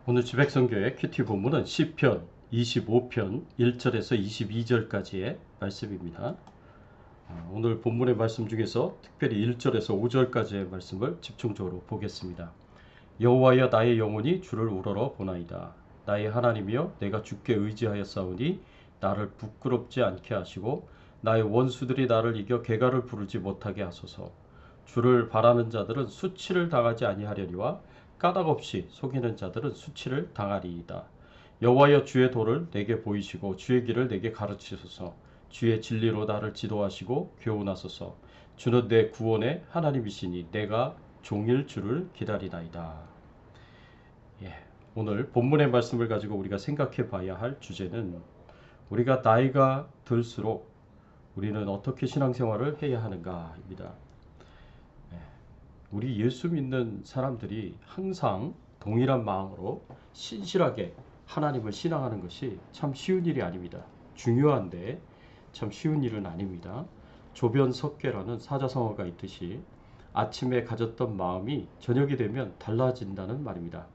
오늘 주백성교의 큐티 본문은 시편 25편 1절에서 22절까지의 말씀입니다. 오늘 본문의 말씀 중에서 특별히 1절에서 5절까지의 말씀을 집중적으로 보겠습니다. 여호와여, 나의 영혼이 주를 우러러 보나이다. 나의 하나님이여, 내가 주께 의지하였사오니 나를 부끄럽지 않게 하시고 나의 원수들이 나를 이겨 개가를 부르지 못하게 하소서. 주를 바라는 자들은 수치를 당하지 아니하려니와 까닭없이 속이는 자들은 수치를 당하리이다. 여호와여, 주의 도를 내게 보이시고 주의 길을 내게 가르치소서. 주의 진리로 나를 지도하시고 교훈하소서. 주는 내 구원의 하나님이시니 내가 종일 주를 기다리나이다. 오늘 본문의 말씀을 가지고 우리가 생각해 봐야 할 주제는, 우리가 나이가 들수록 우리는 어떻게 신앙생활을 해야 하는가입니다. 우리 예수 믿는 사람들이 항상 동일한 마음으로 신실하게 하나님을 신앙하는 것이 참 쉬운 일이 아닙니다. 중요한데 참 쉬운 일은 아닙니다. 조변석계라는 사자성어가 있듯이 아침에 가졌던 마음이 저녁이 되면 달라진다는 말입니다.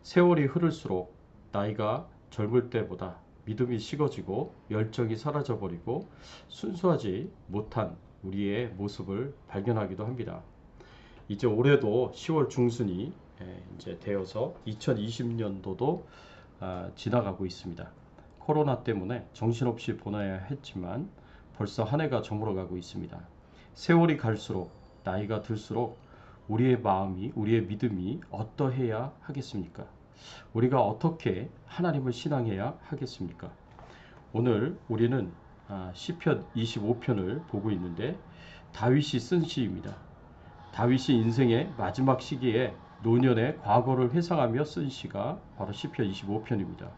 세월이 흐를수록 나이가 젊을 때보다 믿음이 식어지고 열정이 사라져버리고 순수하지 못한 우리의 모습을 발견하기도 합니다. 이제 올해도 10월 중순이 이제 되어서 2020년도도 지나가고 있습니다. 코로나 때문에 정신없이 보내야 했지만 벌써 한 해가 저물어가고 있습니다. 세월이 갈수록, 나이가 들수록 우리의 마음이, 우리의 믿음이 어떠해야 하겠습니까? 우리가 어떻게 하나님을 신앙해야 하겠습니까? 오늘 우리는 시편 25편을 보고 있는데 다윗이 쓴 시입니다. 다윗이 인생의 마지막 시기에 노년의 과거를 회상하며 쓴 시가 바로 시편 25편입니다.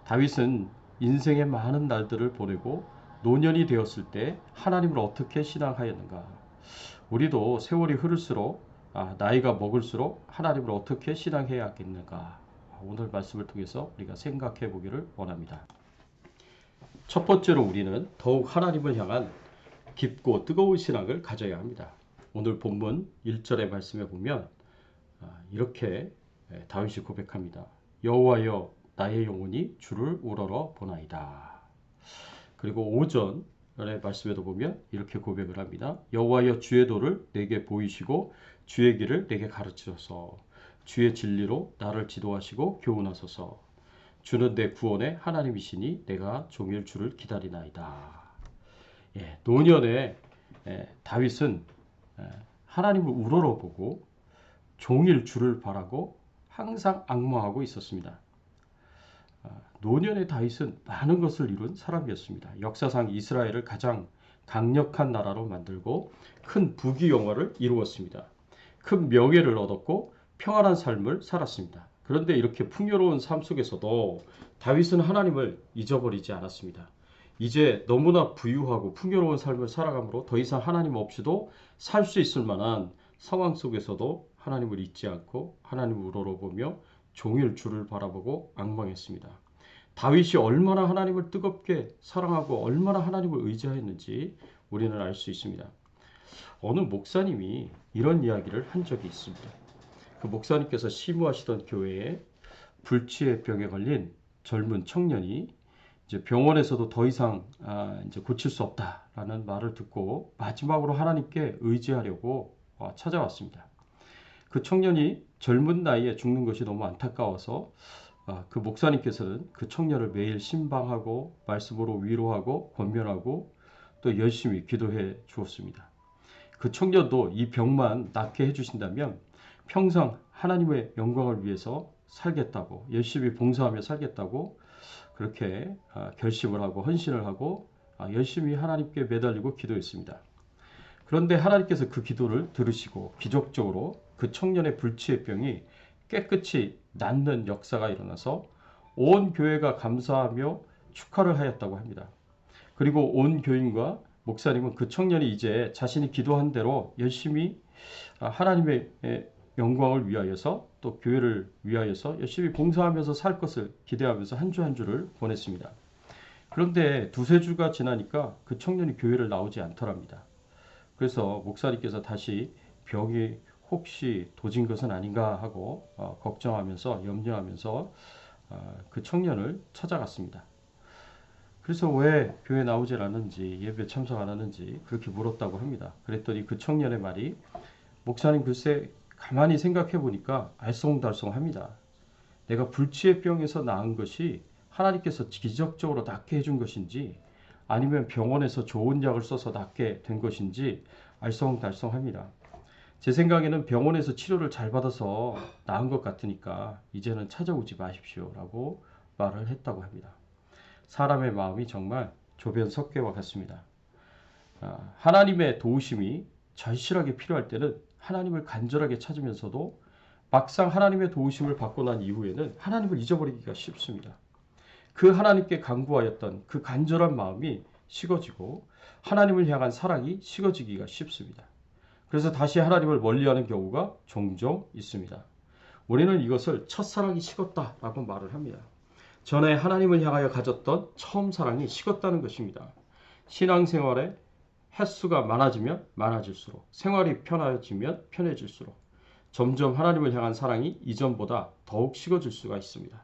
다윗은 인생의 많은 날들을 보내고 노년이 되었을 때 하나님을 어떻게 신앙하였는가? 우리도 세월이 흐를수록, 나이가 먹을수록 하나님을 어떻게 신앙해야 하겠는가? 오늘 말씀을 통해서 우리가 생각해 보기를 원합니다. 첫 번째로 우리는 더욱 하나님을 향한 깊고 뜨거운 신앙을 가져야 합니다. 오늘 본문 1절의 말씀에 보면 이렇게 다윗이 고백합니다. 여호와여, 나의 영혼이 주를 우러러 보나이다. 그리고 5절의 말씀에도 보면 이렇게 고백을 합니다. 여호와여, 주의 도를 내게 보이시고 주의 길을 내게 가르치소서. 주의 진리로 나를 지도하시고 교훈하소서. 주는 내 구원의 하나님이시니 내가 종일 주를 기다리나이다. 노년에 다윗은 하나님을 우러러보고 종일 주를 바라고 항상 앙망하고 있었습니다. 노년의 다윗은 많은 것을 이룬 사람이었습니다. 역사상 이스라엘을 가장 강력한 나라로 만들고 큰 부귀영화를 이루었습니다. 큰 명예를 얻었고 평안한 삶을 살았습니다. 그런데 이렇게 풍요로운 삶 속에서도 다윗은 하나님을 잊어버리지 않았습니다. 이제 너무나 부유하고 풍요로운 삶을 살아가므로 더 이상 하나님 없이도 살 수 있을 만한 상황 속에서도 하나님을 잊지 않고 하나님을 우러러보며 종일 주를 바라보고 앙망했습니다. 다윗이 얼마나 하나님을 뜨겁게 사랑하고 얼마나 하나님을 의지하였는지 우리는 알 수 있습니다. 어느 목사님이 이런 이야기를 한 적이 있습니다. 그 목사님께서 시무하시던 교회에 불치의 병에 걸린 젊은 청년이 이제 병원에서도 더 이상 이제 고칠 수 없다라는 말을 듣고 마지막으로 하나님께 의지하려고 찾아왔습니다. 그 청년이 젊은 나이에 죽는 것이 너무 안타까워서 그 목사님께서는 그 청년을 매일 신방하고 말씀으로 위로하고 권면하고 또 열심히 기도해 주었습니다. 그 청년도 이 병만 낫게 해주신다면 평생 하나님의 영광을 위해서 살겠다고, 열심히 봉사하며 살겠다고 그렇게 결심을 하고 헌신을 하고 열심히 하나님께 매달리고 기도했습니다. 그런데 하나님께서 그 기도를 들으시고 기적적으로 그 청년의 불치의 병이 깨끗이 낫는 역사가 일어나서 온 교회가 감사하며 축하를 하였다고 합니다. 그리고 온 교인과 목사님은 그 청년이 이제 자신이 기도한 대로 열심히 하나님의 영광을 위하여서 또 교회를 위하여서 열심히 봉사하면서 살 것을 기대하면서 한 주 한 주를 보냈습니다. 그런데 두세 주가 지나니까 그 청년이 교회를 나오지 않더랍니다. 그래서 목사님께서 다시 병이 혹시 도진 것은 아닌가 하고 걱정하면서 염려하면서 그 청년을 찾아갔습니다. 그래서 왜 교회 나오질 않는지 예배 참석 안 하는지 그렇게 물었다고 합니다. 그랬더니 그 청년의 말이 목사님 글쎄 가만히 생각해 보니까 알쏭달쏭합니다. 내가 불치의 병에서 나은 것이 하나님께서 기적적으로 낫게 해준 것인지 아니면 병원에서 좋은 약을 써서 낫게 된 것인지 알쏭달쏭합니다. 제 생각에는 병원에서 치료를 잘 받아서 나은 것 같으니까 이제는 찾아오지 마십시오 라고 말을 했다고 합니다. 사람의 마음이 정말 조변석괴와 같습니다. 하나님의 도우심이 절실하게 필요할 때는 하나님을 간절하게 찾으면서도 막상 하나님의 도우심을 받고 난 이후에는 하나님을 잊어버리기가 쉽습니다. 그 하나님께 간구하였던 그 간절한 마음이 식어지고 하나님을 향한 사랑이 식어지기가 쉽습니다. 그래서 다시 하나님을 멀리하는 경우가 종종 있습니다. 우리는 이것을 첫사랑이 식었다라고 말을 합니다. 전에 하나님을 향하여 가졌던 처음 사랑이 식었다는 것입니다. 신앙생활에 횟수가 많아지면 많아질수록 생활이 편해지면 편해질수록 점점 하나님을 향한 사랑이 이전보다 더욱 식어질 수가 있습니다.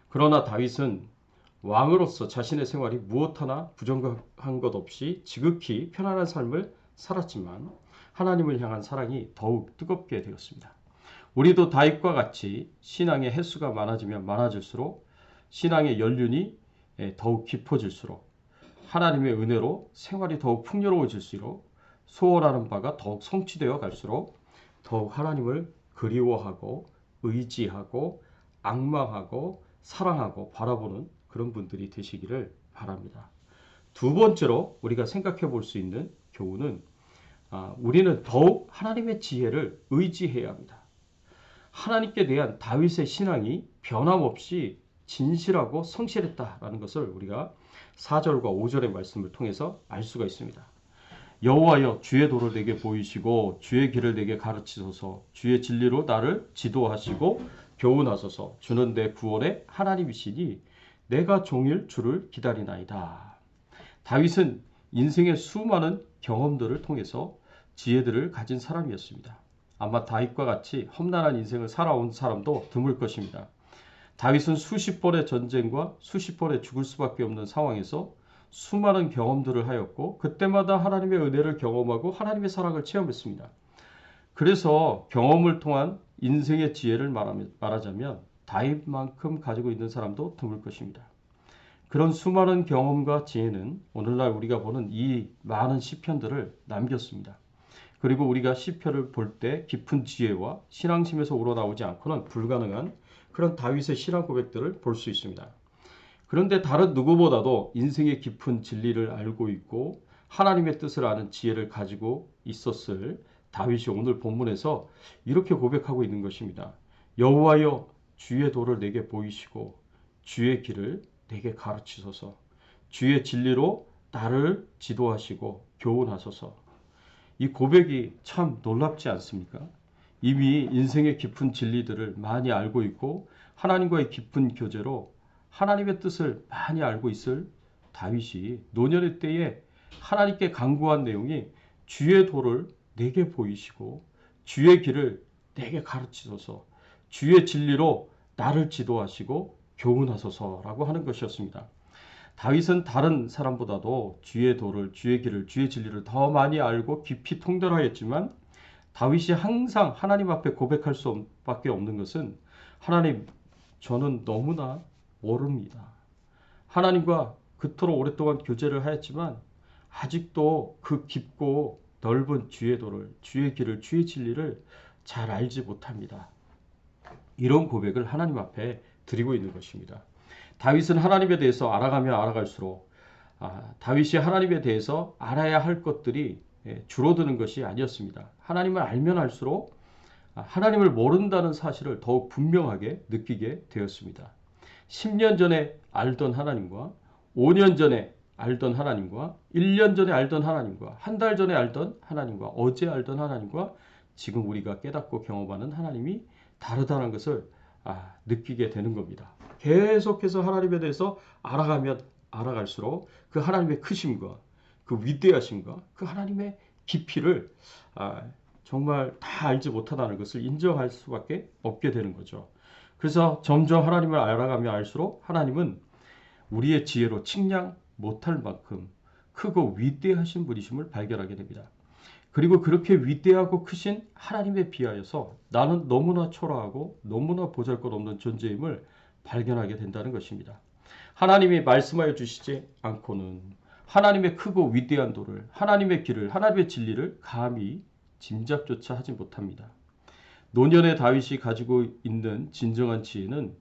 그러나 다윗은 왕으로서 자신의 생활이 무엇 하나 부정한 것 없이 지극히 편안한 삶을 살았지만 하나님을 향한 사랑이 더욱 뜨겁게 되었습니다. 우리도 다윗과 같이 신앙의 횟수가 많아지면 많아질수록 신앙의 연륜이 더욱 깊어질수록 하나님의 은혜로 생활이 더욱 풍요로워질수록 소원하는 바가 더욱 성취되어 갈수록 더욱 하나님을 그리워하고 의지하고 앙망하고 사랑하고 바라보는 그런 분들이 되시기를 바랍니다. 두 번째로 우리가 생각해 볼 수 있는 교훈은 우리는 더욱 하나님의 지혜를 의지해야 합니다. 하나님께 대한 다윗의 신앙이 변함없이 진실하고 성실했다라는 것을 우리가 4절과 5절의 말씀을 통해서 알 수가 있습니다. 여호와여 주의 도를 내게 보이시고 주의 길을 내게 가르치소서. 주의 진리로 나를 지도하시고 교훈하소서. 주는 내 구원의 하나님이시니 내가 종일 주를 기다리나이다. 다윗은 인생의 수많은 경험들을 통해서 지혜들을 가진 사람이었습니다. 아마 다윗과 같이 험난한 인생을 살아온 사람도 드물 것입니다. 다윗은 수십 번의 전쟁과 수십 번의 죽을 수밖에 없는 상황에서 수많은 경험들을 하였고 그때마다 하나님의 은혜를 경험하고 하나님의 사랑을 체험했습니다. 그래서 경험을 통한 인생의 지혜를 말하자면 다윗만큼 가지고 있는 사람도 드물 것입니다. 그런 수많은 경험과 지혜는 오늘날 우리가 보는 이 많은 시편들을 남겼습니다. 그리고 우리가 시편을 볼 때 깊은 지혜와 신앙심에서 우러나오지 않고는 불가능한 그런 다윗의 신앙 고백들을 볼 수 있습니다. 그런데 다른 누구보다도 인생의 깊은 진리를 알고 있고 하나님의 뜻을 아는 지혜를 가지고 있었을 다윗이 오늘 본문에서 이렇게 고백하고 있는 것입니다. 여호와여 주의 도를 내게 보이시고 주의 길을 내게 가르치소서. 주의 진리로 나를 지도하시고 교훈하소서. 이 고백이 참 놀랍지 않습니까? 이미 인생의 깊은 진리들을 많이 알고 있고 하나님과의 깊은 교제로 하나님의 뜻을 많이 알고 있을 다윗이 노년의 때에 하나님께 간구한 내용이 주의 도를 내게 보이시고 주의 길을 내게 가르치소서. 주의 진리로 나를 지도하시고 교훈하소서라고 하는 것이었습니다. 다윗은 다른 사람보다도 주의 도를, 주의 길을, 주의 진리를 더 많이 알고 깊이 통달하였지만 다윗이 항상 하나님 앞에 고백할 수밖에 없는 것은 하나님, 저는 너무나 모릅니다. 하나님과 그토록 오랫동안 교제를 하였지만 아직도 그 깊고 넓은 주의 도를, 주의 길을, 주의 진리를 잘 알지 못합니다. 이런 고백을 하나님 앞에 드리고 있는 것입니다. 다윗은 하나님에 대해서 알아가면 알아갈수록 다윗이 하나님에 대해서 알아야 할 것들이 줄어드는 것이 아니었습니다. 하나님을 알면 알수록 하나님을 모른다는 사실을 더욱 분명하게 느끼게 되었습니다. 10년 전에 알던 하나님과 5년 전에 알던 하나님과 1년 전에 알던 하나님과 한 달 전에 알던 하나님과 어제 알던 하나님과 지금 우리가 깨닫고 경험하는 하나님이 다르다는 것을 느끼게 되는 겁니다. 계속해서 하나님에 대해서 알아가면 알아갈수록 그 하나님의 크심과 그 위대하심과 그 하나님의 깊이를 정말 다 알지 못하다는 것을 인정할 수밖에 없게 되는 거죠. 그래서 점점 하나님을 알아가며 알수록 하나님은 우리의 지혜로 측량 못할 만큼 크고 위대하신 분이심을 발견하게 됩니다. 그리고 그렇게 위대하고 크신 하나님에 비하여서 나는 너무나 초라하고 너무나 보잘것없는 존재임을 발견하게 된다는 것입니다. 하나님이 말씀하여 주시지 않고는 하나님의 크고 위대한 도를, 하나님의 길을, 하나님의 진리를 감히 짐작조차 하지 못합니다. 노년의 다윗이 가지고 있는 진정한 지혜는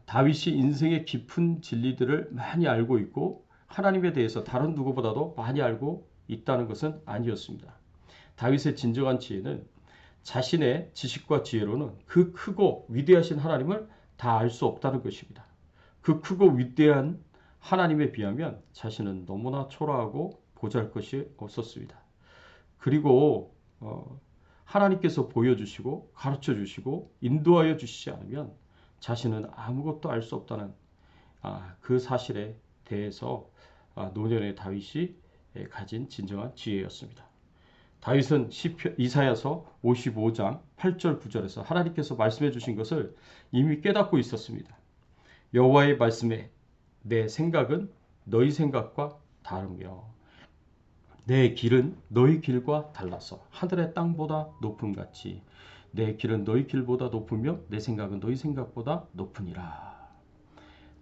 다윗이 인생의 깊은 진리들을 많이 알고 있고 하나님에 대해서 다른 누구보다도 많이 알고 있다는 것은 아니었습니다. 다윗의 진정한 지혜는 자신의 지식과 지혜로는 그 크고 위대하신 하나님을 다 알 수 없다는 것입니다. 그 크고 위대한 하나님에 비하면 자신은 너무나 초라하고 보잘것이 없었습니다. 그리고 하나님께서 보여주시고 가르쳐주시고 인도하여 주시지 않으면 자신은 아무것도 알 수 없다는 그 사실에 대해서 노년의 다윗이 가진 진정한 지혜였습니다. 다윗은 이사야서 55장 8절 9절에서 하나님께서 말씀해 주신 것을 이미 깨닫고 있었습니다. 여호와의 말씀에 내 생각은 너희 생각과 다르며 내 길은 너희 길과 달라서 하늘의 땅보다 높음 같이 내 길은 너희 길보다 높으며 내 생각은 너희 생각보다 높으니라.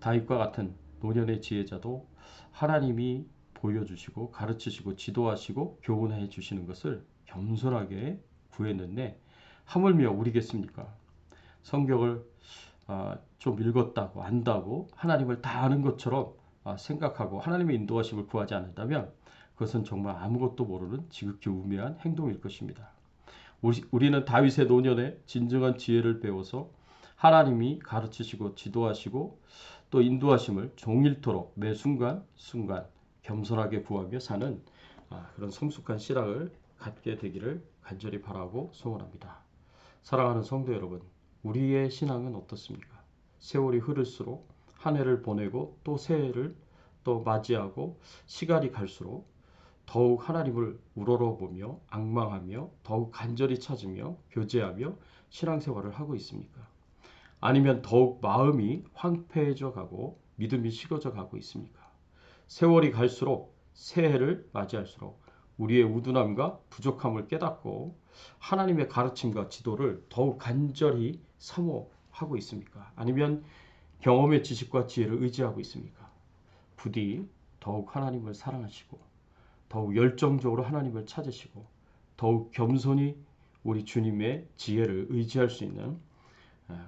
다윗과 같은 노년의 지혜자도 하나님이 보여주시고 가르치시고 지도하시고 교훈해 주시는 것을 겸손하게 구했는데 하물며 우리겠습니까? 성경을 좀 읽었다고 안다고 하나님을 다 아는 것처럼 생각하고 하나님의 인도하심을 구하지 않는다면 그것은 정말 아무것도 모르는 지극히 우매한 행동일 것입니다. 우리는 다윗의 노년에 진정한 지혜를 배워서 하나님이 가르치시고 지도하시고 또 인도하심을 종일토록 매 순간 겸손하게 구하며 사는 그런 성숙한 신앙을 갖게 되기를 간절히 바라고 소원합니다. 사랑하는 성도 여러분, 우리의 신앙은 어떻습니까? 세월이 흐를수록 한 해를 보내고 또 새해를 또 맞이하고 시간이 갈수록 더욱 하나님을 우러러보며 앙망하며 더욱 간절히 찾으며 교제하며 신앙생활을 하고 있습니까? 아니면 더욱 마음이 황폐해져 가고 믿음이 식어져 가고 있습니까? 세월이 갈수록 새해를 맞이할수록 우리의 우둔함과 부족함을 깨닫고 하나님의 가르침과 지도를 더욱 간절히 사모하고 있습니까? 아니면 경험의 지식과 지혜를 의지하고 있습니까? 부디 더욱 하나님을 사랑하시고 더욱 열정적으로 하나님을 찾으시고 더욱 겸손히 우리 주님의 지혜를 의지할 수 있는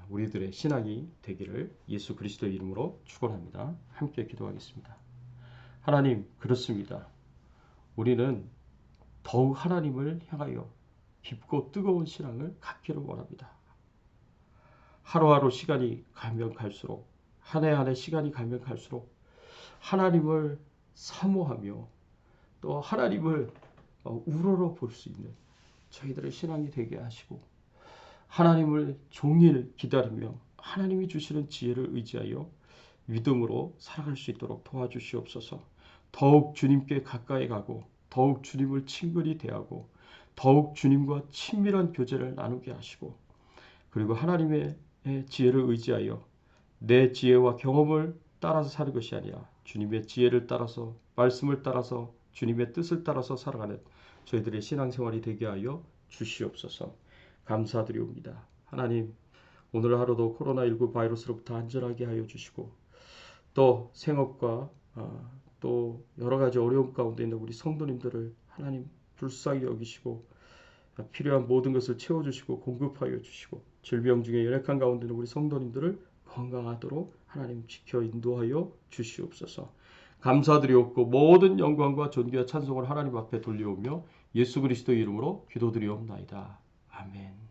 우리들의 신앙이 되기를 예수 그리스도의 이름으로 축원합니다. 함께 기도하겠습니다. 하나님, 그렇습니다. 우리는 더욱 하나님을 향하여 깊고 뜨거운 신앙을 갖기를 원합니다. 하루하루 시간이 가면 갈수록 한 해 한 해 시간이 가면 갈수록 하나님을 사모하며 또 하나님을 우러러 볼 수 있는 저희들의 신앙이 되게 하시고 하나님을 종일 기다리며 하나님이 주시는 지혜를 의지하여 믿음으로 살아갈 수 있도록 도와주시옵소서. 더욱 주님께 가까이 가고 더욱 주님을 친근히 대하고 더욱 주님과 친밀한 교제를 나누게 하시고 그리고 하나님의 지혜를 의지하여 내 지혜와 경험을 따라서 사는 것이 아니라 주님의 지혜를 따라서 말씀을 따라서 주님의 뜻을 따라서 살아가는 저희들의 신앙생활이 되게 하여 주시옵소서. 감사드리옵니다. 하나님, 오늘 하루도 코로나19 바이러스로부터 안전하게 하여 주시고 또 생업과 또 여러 가지 어려움 가운데 있는 우리 성도님들을 하나님 불쌍히 여기시고 필요한 모든 것을 채워주시고 공급하여 주시고 질병 중에 연약한 가운데 있는 우리 성도님들을 건강하도록 하나님 지켜 인도하여 주시옵소서. 감사드리옵고 모든 영광과 존귀와 찬송을 하나님 앞에 돌려오며 예수 그리스도의 이름으로 기도드리옵나이다. 아멘.